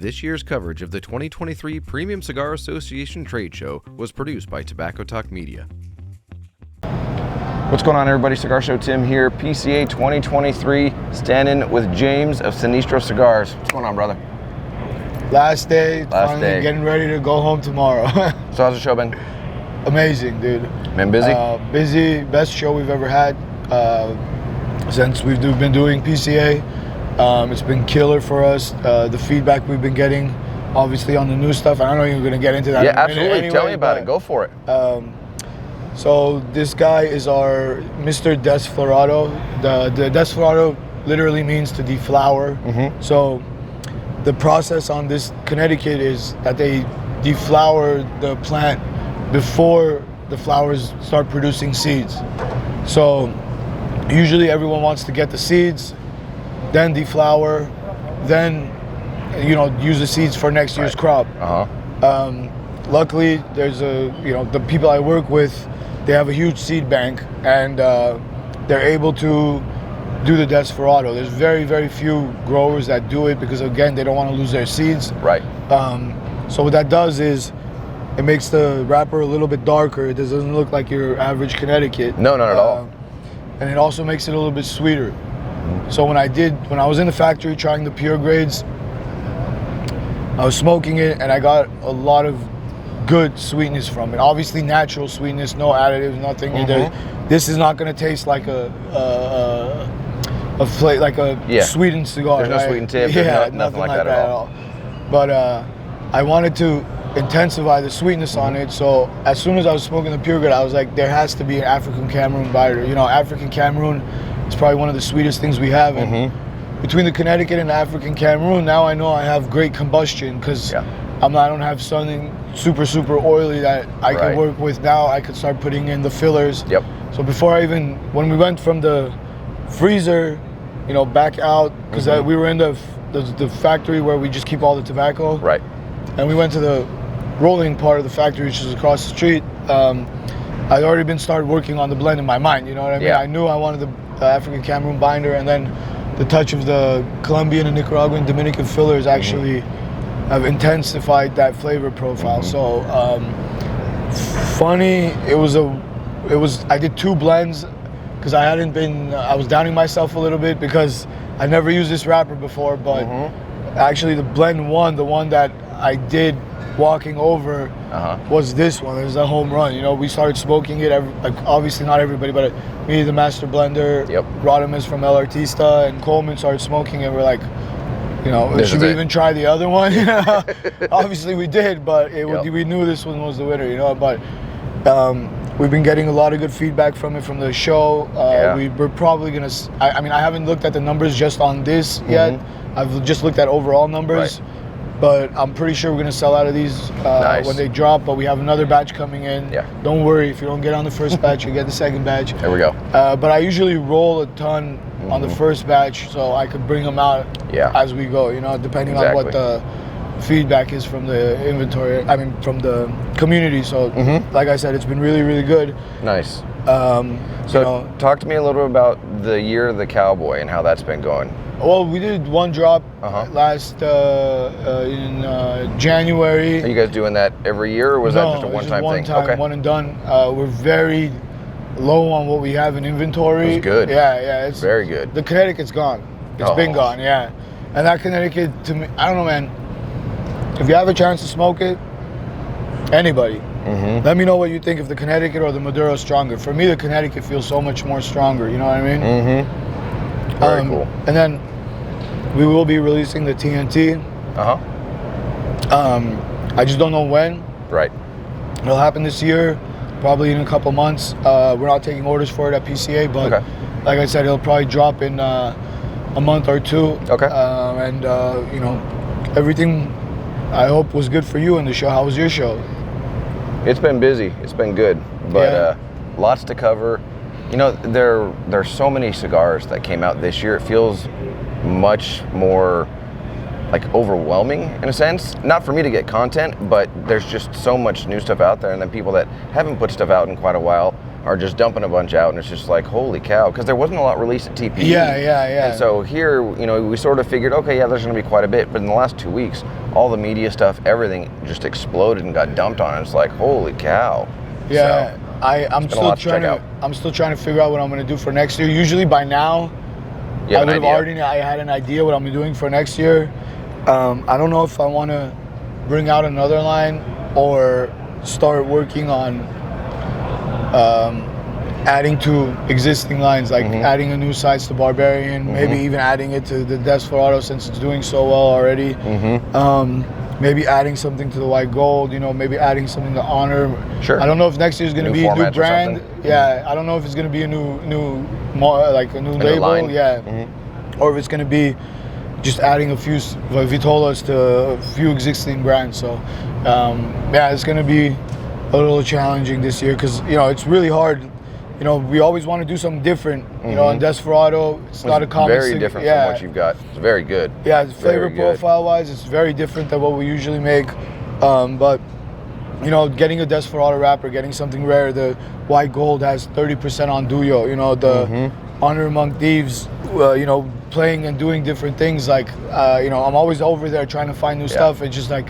This year's coverage of the 2023 Premium Cigar Association Trade Show was produced by Tobacco Talk Media. What's going on, everybody? Cigar Show Tim here, PCA 2023, standing with James of Sinistro Cigars. What's going on, brother? Last day, Last day. Getting ready to go home tomorrow. So how's the show been? Amazing, dude. Been busy? Busy, best show we've ever had since we've been doing PCA. It's been killer for us. The feedback we've been getting, obviously, on the new stuff. I don't know if you're going to get into that. Yeah, in a minute absolutely. anyway, Tell me about it. Go for it. So this guy is our Mr. Desflorado. The Desflorado literally means to deflower. Mm-hmm. So the process on this Connecticut is that they deflower the plant before the flowers start producing seeds. So usually everyone wants to get the seeds, then deflower, then use the seeds for next year's crop. Luckily, there's the people I work with, they have a huge seed bank, and they're able to do the Desflorado. There's very, very few growers that do it because, again, they don't want to lose their seeds. Right. So what that does is it makes the wrapper a little bit darker. It doesn't look like your average Connecticut. No, not at all. And it also makes it a little bit sweeter. So when I was in the factory trying the pure grades, I was smoking it and I got a lot of good sweetness from it. Obviously natural sweetness, no additives, nothing. Mm-hmm. This is not going to taste like a sweetened cigar. There's no right? sweetened tip. Yeah, nothing like that at all. But I wanted to intensify the sweetness on it. So as soon as I was smoking the pure grade, I was like, there has to be an African Cameroon binder. African Cameroon is probably one of the sweetest things we have. And between the Connecticut and the African Cameroon, now I know I have great combustion because I don't have something super oily that I can work with. Now I could start putting in the fillers. Yep. So when we went from the freezer, back out, because we were in the factory where we just keep all the tobacco. Right. And we went to the rolling part of the factory, which is across the street. I'd already started working on the blend in my mind. You know what I mean? Yeah. I knew I wanted the African Cameroon binder, and then the touch of the Colombian and Nicaraguan Dominican fillers actually have intensified that flavor profile. So funny, I did 2 blends because I was doubting myself a little bit because I never used this wrapper before, but actually the blend one, the one that I did walking over, was this one. It was a home run. We started smoking it, obviously not everybody, but me, the master blender, Rodimus from El Artista, and Coleman started smoking it. We're like, should we even try the other one? Obviously we did, but we knew this one was the winner, but we've been getting a lot of good feedback from it from the show. We're probably going to, I haven't looked at the numbers just on this yet. I've just looked at overall numbers. Right. But I'm pretty sure we're going to sell out of these when they drop, but we have another batch coming in. Yeah. Don't worry, if you don't get on the first batch, you get the second batch. There we go. But I usually roll a ton on the first batch so I could bring them out as we go, depending on what the feedback is from the inventory, from the community. So like I said, it's been really, really good. Nice. So talk to me a little bit about the Year of the Cowboy and how that's been going. Well, we did one drop last in January. Are you guys doing that every year, or was that just a one-time thing? Okay. One and done. We're very low on what we have in inventory. It's good. Yeah, it's very good. The Connecticut's gone. It's been gone, and that Connecticut, to me, I don't know, man. If you have a chance to smoke it, anybody, let me know what you think of the Connecticut or the Maduro is stronger. For me, the Connecticut feels so much more stronger. You know what I mean? Very cool. And then we will be releasing the TNT. I just don't know when. Right. It'll happen this year, probably in a couple months. We're not taking orders for it at PCA, but like I said, it'll probably drop in a month or two. Okay. Everything I hope was good for you in the show. How was your show? It's been busy. It's been good, but lots to cover. There's so many cigars that came out this year. It feels much more overwhelming in a sense. Not for me to get content, but there's just so much new stuff out there, and then people that haven't put stuff out in quite a while are just dumping a bunch out, and it's just like, holy cow, because there wasn't a lot released at TPE. Yeah. And so here, we sort of figured, okay, yeah, there's going to be quite a bit, but in the last 2 weeks, all the media stuff, everything just exploded and got dumped on. It's like, holy cow. Yeah, So, I'm still trying to figure out what I'm going to do for next year. Usually by now, I had an idea what I'm doing for next year. I don't know if I want to bring out another line or start working on adding to existing lines, like adding a new size to Barbarian, maybe even adding it to the Desperado since it's doing so well already. Maybe adding something to the White Gold, maybe adding something to Honor. Sure. I don't know if next year is going to be a new brand. Yeah, I don't know if it's going to be a new label. Line. Yeah. Or if it's going to be just adding a few Vitolas to a few existing brands. So, it's going to be a little challenging this year because, it's really hard. We always want to do something different. In Desperado, it's not a common very different from what you've got. It's very good. Yeah, flavor profile-wise, it's very different than what we usually make. But, getting a Desperado wrapper, getting something rare, the White Gold has 30% on Duyo. The Honor Among Thieves, playing and doing different things. Like, I'm always over there trying to find new stuff. It's just like,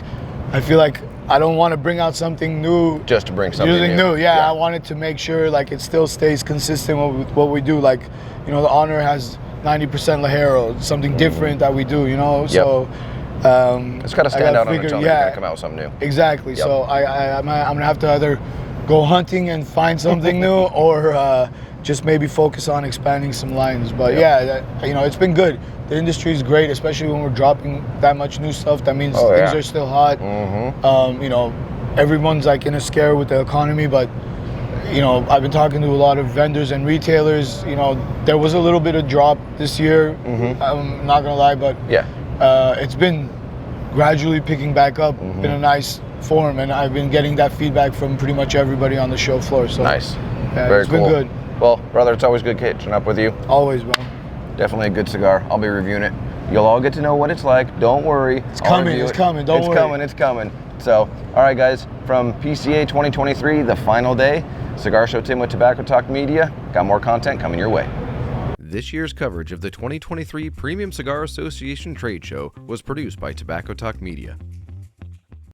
I feel like I don't want to bring out something new just to bring something new. Yeah, I wanted to make sure like it still stays consistent with what we do. Like, the Honor has 90% Lajero, something different that we do. So it's got to stand out on its own. Got to come out with something new. Exactly. Yep. So I'm gonna have to either go hunting and find something new, or just maybe focus on expanding some lines. But it's been good. The industry is great, especially when we're dropping that much new stuff. That means things are still hot. Everyone's like in a scare with the economy, but I've been talking to a lot of vendors and retailers. There was a little bit of drop this year. I'm not gonna lie, but it's been gradually picking back up in a nice form, and I've been getting that feedback from pretty much everybody on the show floor. So nice, very cool. Been good. Well, brother, it's always good catching up with you. Always, bro. Definitely a good cigar. I'll be reviewing it. You'll all get to know what it's like. Don't worry. It's coming. It's coming. Don't worry. It's coming. So, all right, guys. From PCA 2023, the final day, Cigar Show Tim with Tobacco Talk Media. Got more content coming your way. This year's coverage of the 2023 Premium Cigar Association Trade Show was produced by Tobacco Talk Media.